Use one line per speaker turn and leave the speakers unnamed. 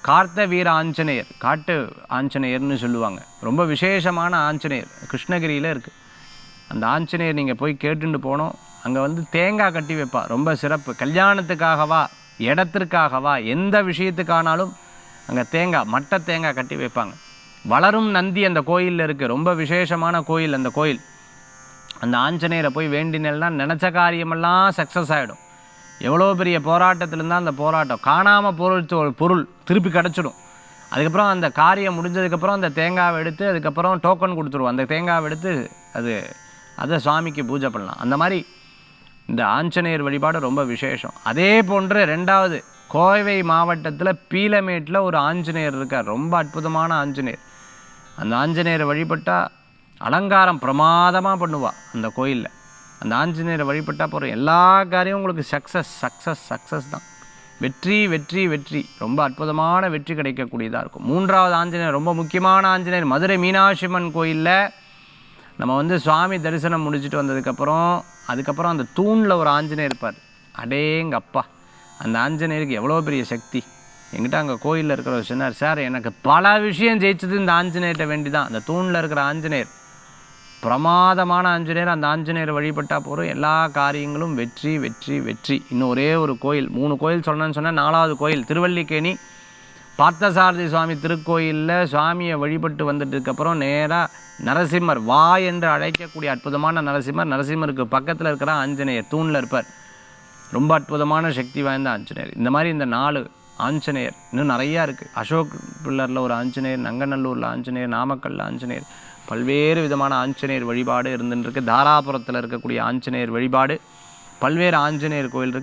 கார்த்த வீர ஆஞ்சநேயர், காட்டு ஆஞ்சநேயர்னு சொல்லுவாங்க. ரொம்ப விசேஷமான ஆஞ்சநேயர் கிருஷ்ணகிரியில் இருக்குது. அந்த ஆஞ்சநேயர் நீங்கள் போய் கேட்டுட்டு போனோம். அங்கே வந்து தேங்காய் கட்டி வைப்பா, ரொம்ப சிறப்பு. கல்யாணத்துக்காகவா, இடத்திற்காகவா, எந்த விஷயத்துக்கானாலும் அங்கே தேங்காய், மட்டை தேங்காய் கட்டி வைப்பாங்க. வளரும் நந்தி அந்த கோயிலில் இருக்குது. ரொம்ப விசேஷமான கோயில் அந்த கோயில். அந்த ஆஞ்சநேயரை போய் வேண்டினா நினச்ச காரியமெல்லாம் சக்ஸஸ் ஆகிடும். எவ்வளோ பெரிய போராட்டத்தில் இருந்தால் அந்த போராட்டம் காணாமல் போகிற ஒரு பொருள் திருப்பி கிடச்சிடும். அதுக்கப்புறம் அந்த காரியம் முடிஞ்சதுக்கப்புறம் அந்த தேங்காவை எடுத்து அதுக்கப்புறம் டோக்கன் கொடுத்துருவோம். அந்த தேங்காவை எடுத்து அதை சுவாமிக்கு பூஜை பண்ணலாம். அந்த மாதிரி இந்த ஆஞ்சநேயர் வழிபாடு ரொம்ப விசேஷம். அதே போன்று ரெண்டாவது கோவை மாவட்டத்தில் பீலமேட்டில் ஒரு ஆஞ்சநேயர் இருக்கார். ரொம்ப அற்புதமான ஆஞ்சநேயர். அந்த ஆஞ்சநேயரை வழிபட்டால் அலங்காரம் பிரமாதமாக பண்ணுவாள் அந்த கோயிலில். அந்த ஆஞ்சநேயரை வழிபட்டால் போகிற எல்லா காரியமும் உங்களுக்கு சக்ஸஸ் தான். வெற்றி வெற்றி வெற்றி, ரொம்ப அற்புதமான வெற்றி கிடைக்கக்கூடியதாக இருக்கும். மூன்றாவது ஆஞ்சநேயர் ரொம்ப முக்கியமான ஆஞ்சநேயர் மதுரை மீனாட்சி அம்மன் கோயிலில். நம்ம வந்து சுவாமி தரிசனம் முடிச்சுட்டு அதுக்கப்புறம் அந்த தூணில் ஒரு ஆஞ்சநேயர் இருப்பார். அடேங்கப்பா, அந்த ஆஞ்சநேயருக்கு எவ்வளோ பெரிய சக்தி. என்கிட்ட அங்கே கோயிலில் இருக்கிறவர் சொன்னார், சார் எனக்கு பல விஷயம் ஜெயிச்சது இந்த ஆஞ்சநேயர்கிட்ட வேண்டி தான். அந்த தூணில் இருக்கிற ஆஞ்சநேயர் பிரமாதமான ஆஞ்சநேயர். அந்த ஆஞ்சநேயரை வழிபட்டால் போகிறோம் எல்லா காரியங்களும் வெற்றி வெற்றி வெற்றி. இன்னும் ஒரே ஒரு கோயில், 3 கோயில் சொன்னேன்னு சொன்னால் 4வது கோயில் திருவல்லிக்கேணி பார்த்தசாரதி சுவாமி திருக்கோயிலில் சுவாமியை வழிபட்டு வந்துட்டதுக்கப்புறம் நேராக நரசிம்மர், வா என்று அழைக்கக்கூடிய அற்புதமான நரசிம்மருக்கு பக்கத்தில் இருக்கிற ஆஞ்சநேயர் தூணில் இருப்பார். ரொம்ப அற்புதமான சக்தி வாய்ந்த ஆஞ்சநேயர். இந்த மாதிரி இந்த 4 ஆஞ்சநேயர் இன்னும் நிறையா இருக்குது. அசோக் பில்லரில் ஒரு ஆஞ்சநேயர், நங்கநல்லூரில் ஆஞ்சநேயர், நாமக்கல்லில் ஆஞ்சநேயர், பல்வேறு விதமான ஆஞ்சநேயர் வழிபாடு இருந்துருக்கு. தாராபுரத்தில் இருக்கக்கூடிய ஆஞ்சநேயர் வழிபாடு, பல்வேறு ஆஞ்சநேயர் கோயில் இருக்குது.